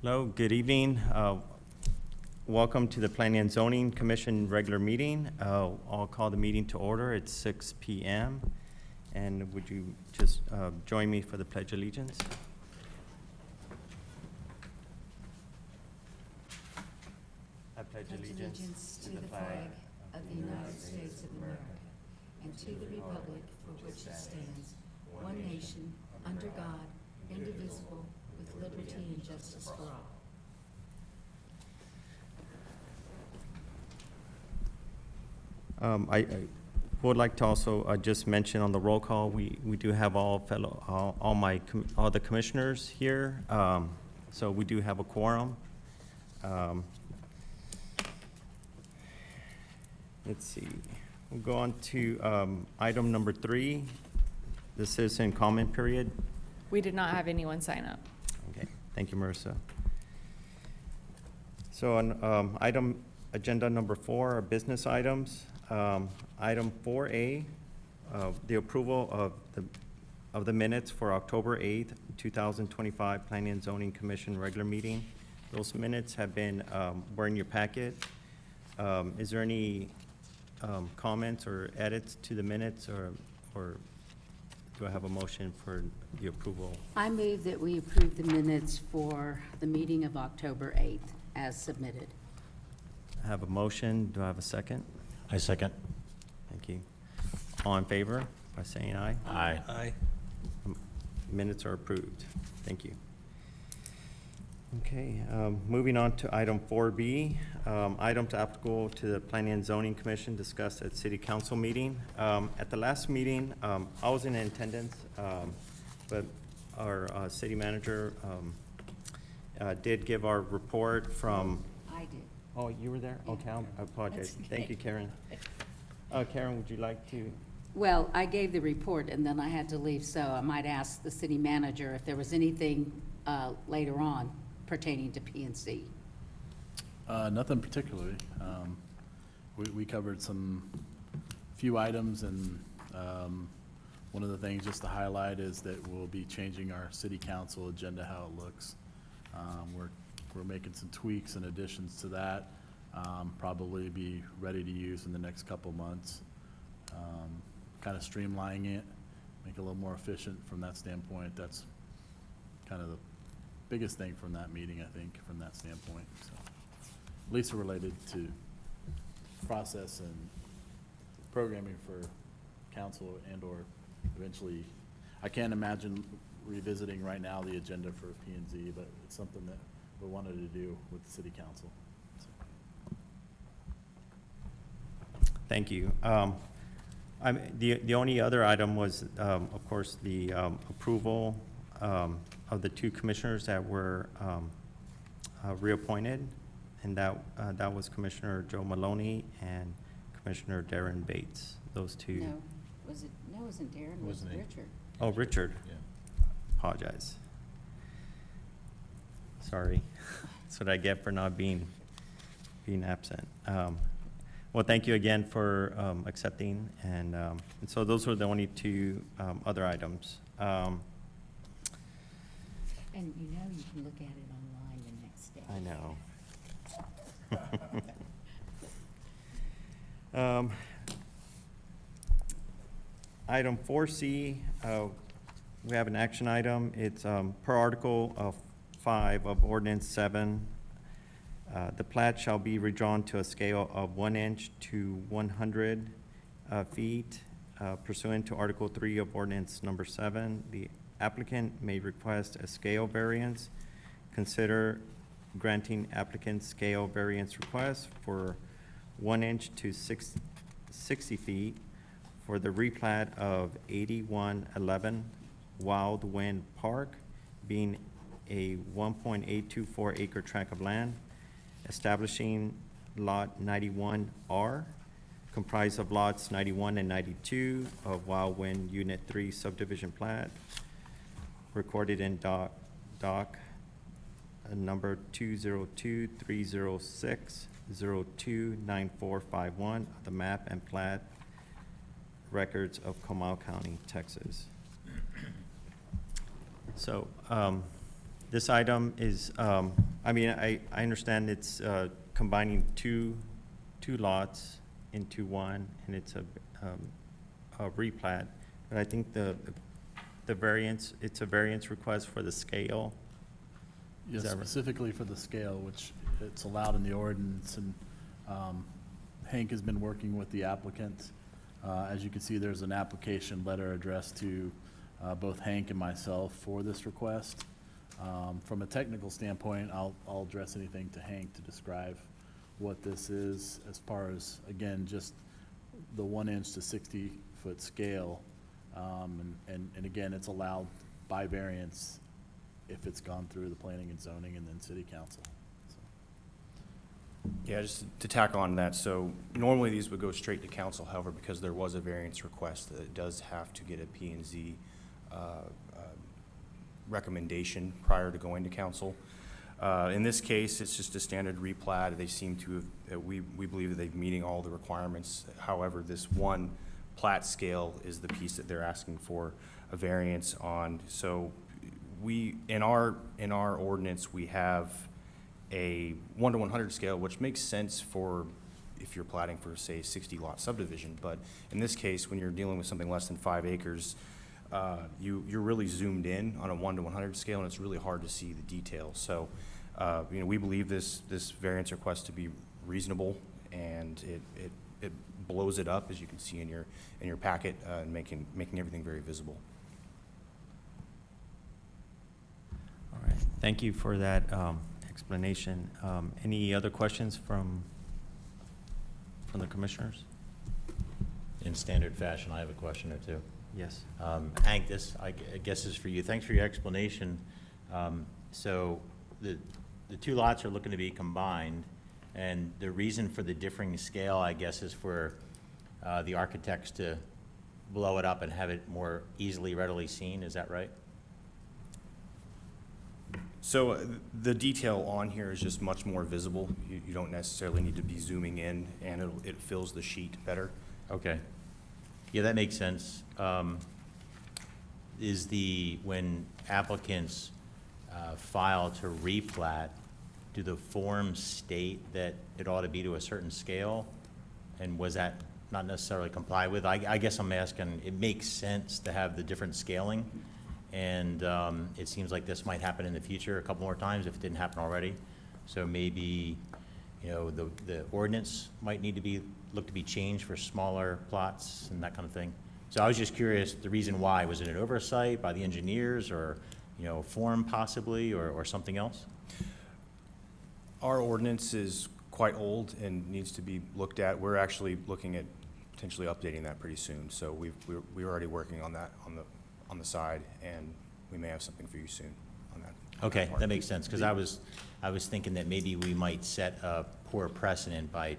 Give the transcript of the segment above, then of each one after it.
Hello, good evening. Welcome to the Planning and Zoning Commission regular meeting. I'll call the meeting to order. It's 6 p.m. And would you just join me for the Pledge of Allegiance? I pledge allegiance to the flag of the United States of America and to the republic for which it stands, one nation, under God, indivisible, with liberty and justice for all. I would like to also just mention on the roll call, we do have all the commissioners here, so we do have a quorum. Let's see. We'll go on to item number 3, the citizen comment period. We did not have anyone sign up. Okay, thank you, Marissa. So on agenda number 4 are business items. Item 4A, the approval of the minutes for October 8th, 2025 Planning and Zoning Commission regular meeting. Those minutes have been were in your packet. Is there any comments or edits to the minutes, or do I have a motion for the approval? I move that we approve the minutes for the meeting of October 8th as submitted. I have a motion. Do I have a second? I second. Thank you. All in favor by saying aye? Aye. Aye. Minutes are approved. Thank you. Okay, moving on to item 4B, items applicable to the Planning and Zoning Commission discussed at City Council meeting. At the last meeting, I was in attendance, but our city manager did give our report from. I did. Oh, you were there? Yeah. Okay, I apologize. That's Thank okay. you, Karen. Karen, would you like to? Well, I gave the report and then I had to leave, so I might ask the city manager if there was anything later on pertaining to P&C. Nothing particularly. We covered few items, and one of the things just to highlight is that we'll be changing our city council agenda, how it looks. We're making some tweaks and additions to that. Probably be ready to use in the next couple months. Kind of streamlining it, make it a little more efficient from that standpoint. That's kind of the biggest thing from that meeting, I think, from that standpoint. So, at least related to process and programming for council and/or eventually. I can't imagine revisiting right now the agenda for P&Z, but it's something that we wanted to do with the city council. So. Thank you. The only other item was, of course, the approval of the 2 commissioners that were reappointed, and that was Commissioner Joe Maloney and Commissioner Darren Bates. Those 2. No, it wasn't Darren, it was Wasn't he? Richard. Oh, Richard. Yeah. Apologize. Sorry. That's what I get for not being absent. Well, thank you again for accepting, and so those were the only 2 other items. And you know you can look at it online the next day. I know. Item 4C, we have an action item. It's per Article 5 of Ordinance 7. The plat shall be redrawn to a scale of 1 inch to 100 feet pursuant to Article 3 of Ordinance number 7. The applicant may request a scale variance. Consider granting applicant's scale variance request for 1 inch to 60 feet for the replat of 8111 Wild Wind Park, being a 1.824 acre tract of land, establishing Lot 91R, comprised of lots 91 and 92 of Wild Wind Unit 3 subdivision plat, recorded in doc number 202-306-029451 of the map and plat records of Comal County, Texas. So This item is, I mean, I understand it's combining two lots into one, and it's a replat. But I think the variance, it's a variance request for the scale. Yes, Is that right? specifically for the scale, which it's allowed in the ordinance, and Hank has been working with the applicant. As you can see, there's an application letter addressed to both Hank and myself for this request. From a technical standpoint, I'll address anything to Hank to describe what this is as far as, again, just the 1 inch to 60-foot scale. And again, it's allowed by variance if it's gone through the planning and zoning and then city council. So, Yeah, just to tack on that, so normally these would go straight to council, however, because there was a variance request, it does have to get a P and Z recommendation prior to going to council. In this case, it's just a standard replat. They seem to have, we believe that they're meeting all the requirements. However, this one plat scale is the piece that they're asking for a variance on. So we, in our ordinance, we have a 1:100 scale, which makes sense for if you're platting for, say, 60-lot subdivision. But in this case, when you're dealing with something less than 5 acres, you're really zoomed in on a 1:100 scale, and it's really hard to see the details. So, you know, we believe this variance request to be reasonable, and it blows it up, as you can see in your packet, and making everything very visible. All right, thank you for that explanation. Any other questions from the commissioners? In standard fashion, I have a question or two. Yes. Hank, this, I guess, is for you. Thanks for your explanation. So the two lots are looking to be combined, and the reason for the differing scale, I guess, is for the architects to blow it up and have it more easily, readily seen. Is that right? So the detail on here is just much more visible. You don't necessarily need to be zooming in, and it fills the sheet better. Okay. Yeah, that makes sense. When applicants file to replat, do the forms state that it ought to be to a certain scale? And was that not necessarily complied with? I guess I'm asking, it makes sense to have the different scaling, and it seems like this might happen in the future a couple more times if it didn't happen already. So maybe, you know, the ordinance might need to be look to be changed for smaller plots and that kind of thing. So I was just curious, the reason why. Was it an oversight by the engineers, or, you know, form possibly, or something else? Our ordinance is quite old and needs to be looked at. We're actually looking at potentially updating that pretty soon. So we're already working on that on the side, and we may have something for you soon on that. Okay, that makes sense, because I was thinking that maybe we might set a poor precedent by,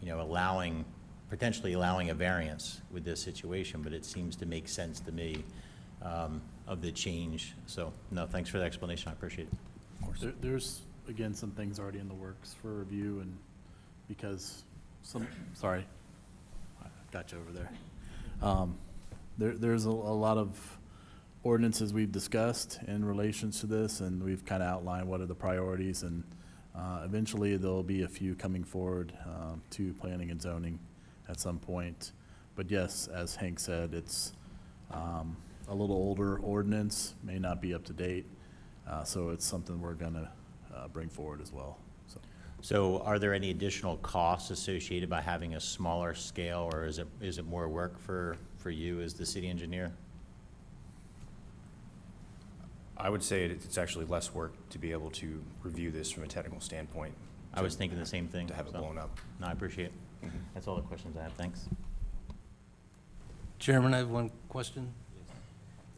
you know, potentially allowing a variance with this situation, but it seems to make sense to me of the change. So, no, thanks for the explanation. I appreciate it. Of course. There's, again, some things already in the works for review, and because sorry, I got you over there. There's a lot of ordinances we've discussed in relation to this, and we've kind of outlined what are the priorities, and eventually there'll be a few coming forward to planning and zoning at some point. But yes, as Hank said, it's a little older ordinance, may not be up to date, so it's something we're gonna bring forward as well. So are there any additional costs associated by having a smaller scale, or is it more work for you as the city engineer? I would say it's actually less work to be able to review this from a technical standpoint. I was thinking the same thing. To have it so. blown up. No, I appreciate it. Mhm. That's all the questions I have. Thanks. Chairman, I have one question.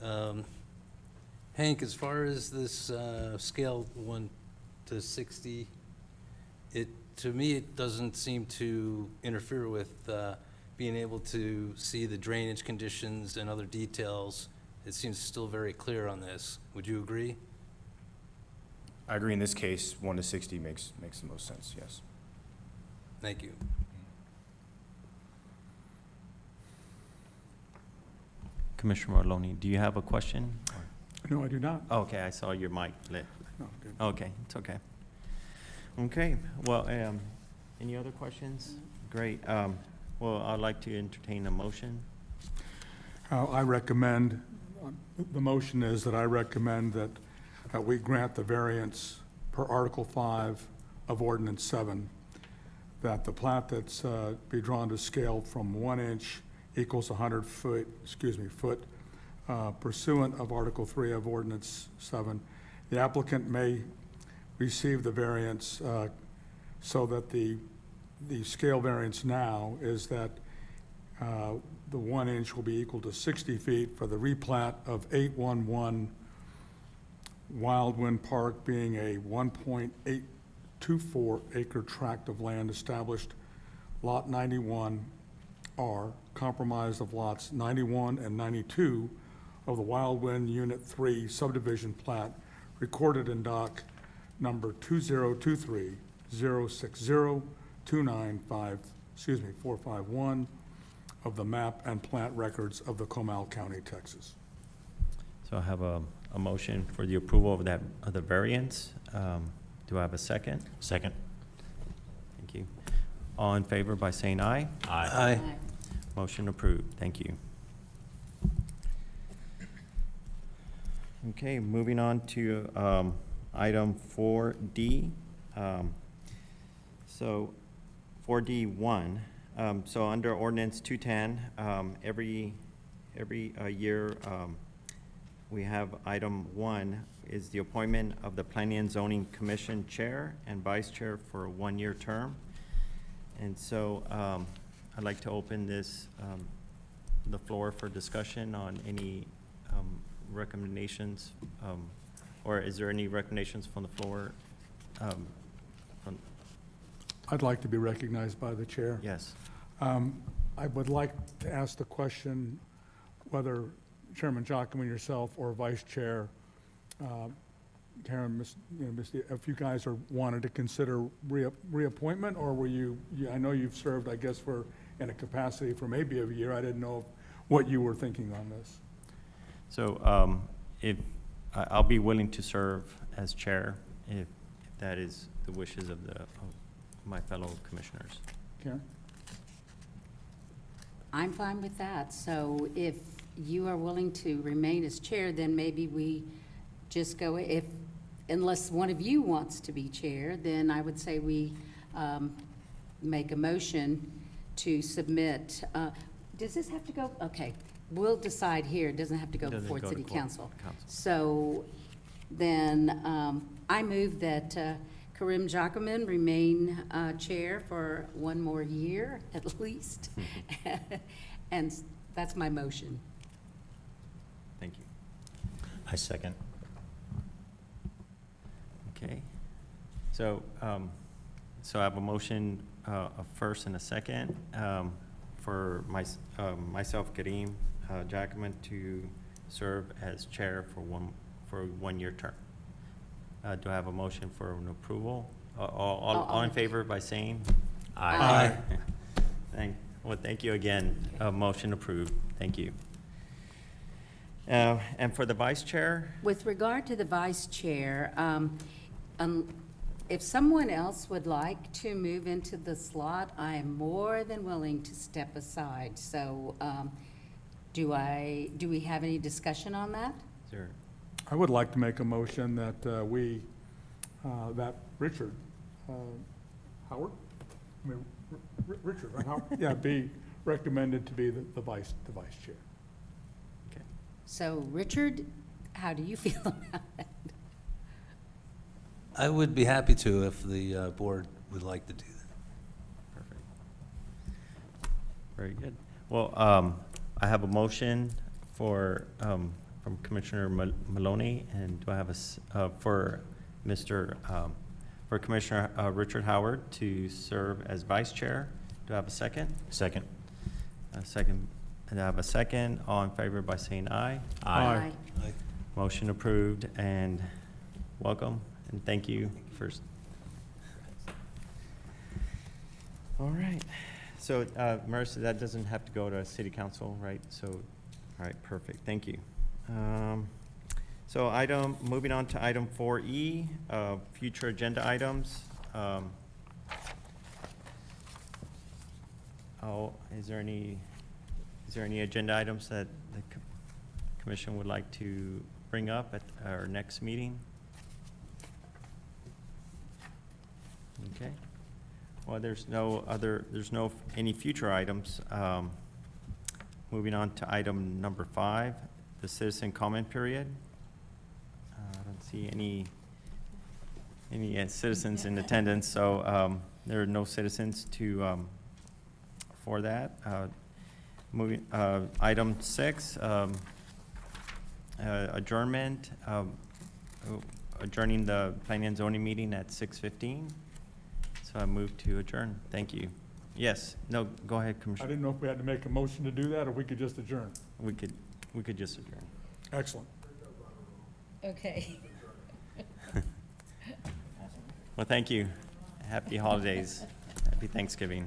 Hank, as far as this scale 1 to 60, to me, it doesn't seem to interfere with being able to see the drainage conditions and other details. It seems still very clear on this. Would you agree? I agree in this case, 1 to 60 makes the most sense, yes. Thank you. Commissioner Morloni, do you have a question? No, I do not. Okay, I saw your mic lit. No, good. Okay, it's okay. Okay, well, any other questions? Great. Well, I'd like to entertain a motion. I recommend, the motion is that I recommend that we grant the variance per Article 5 of Ordinance 7, that the plat that's be drawn to scale from 1 inch equals 100 foot, pursuant of Article 3 of Ordinance 7. The applicant may receive the variance so that the scale variance now is that the 1 inch will be equal to 60 feet for the replat of 811 Wildwind Park, being a 1.824 acre tract of land established Lot 91R, comprised of lots 91 and 92 of the Wildwind Unit 3 subdivision plat, recorded in doc number 451 of the map and plat records of the Comal County, Texas. So I have a motion for the approval of that, of the variance. Do I have a second? Second. Thank you. All in favor by saying aye? Aye. Motion approved. Thank you. Okay, moving on to item 4D. So 4D1, so under ordinance 210, every year, we have item 1 is the appointment of the Planning and Zoning Commission Chair and Vice Chair for a 1-year term. And so I'd like to open this, the floor for discussion on any recommendations, or is there any recommendations from the floor? I'd like to be recognized by the chair. Yes. I would like to ask the question whether Chairman Giacomo, yourself, or Vice Chair Karen, if you guys are wanted to consider reappointment, or were you, I know you've served, I guess, in a capacity for maybe a year. I didn't know what you were thinking on this. So I'll be willing to serve as chair if that is the wishes of my fellow commissioners. Karen? I'm fine with that. So if you are willing to remain as chair, then maybe we just go, unless one of you wants to be chair, then I would say we make a motion to submit. Does this have to go? Okay, we'll decide here. It doesn't have to go Doesn't before go to city council. council. So then I move that Karim Jacquemin remain chair for 1 more year at least. And that's my motion. Thank you. I second. Okay. So, so I have a motion, a first and a second, for myself, Karim Jacquemin, to serve as chair for a 1-year term. Do I have a motion for an approval? All in favor by saying? Aye. Well, thank you again. Motion approved. Thank you. And for the vice chair? With regard to the vice chair, if someone else would like to move into the slot, I am more than willing to step aside. So do we have any discussion on that? Is there- I would like to make a motion that that Richard Howard? I mean, Richard, right, Howard? Yeah, be recommended to be the vice chair. Okay. So Richard, how do you feel about that? I would be happy to if the board would like to do that. Perfect. Very good. Well, I have a motion for, from Commissioner Maloney, and do I have for Commissioner Richard Howard to serve as vice chair? Do I have a second? Second. A second. And I have a second. All in favor by saying aye. Aye. Aye. Motion approved, and welcome, and thank you first. All right. So, Marissa, that doesn't have to go to city council, right? So, all right, perfect. Thank you. So moving on to item 4E, future agenda items. Is there any agenda items that the commission would like to bring up at our next meeting? Okay. Well, there's no any future items. Moving on to item number 5, the citizen comment period. I don't see any citizens in attendance, so there are no citizens for that. Moving, item 6, adjournment, adjourning the planning and zoning meeting at 6:15. So I move to adjourn. Thank you. Yes, no, go ahead, I Commissioner. didn't know if we had to make a motion to do that, or we could just adjourn. We could just adjourn. Excellent. Okay. Well, thank you. Happy holidays. Happy Thanksgiving.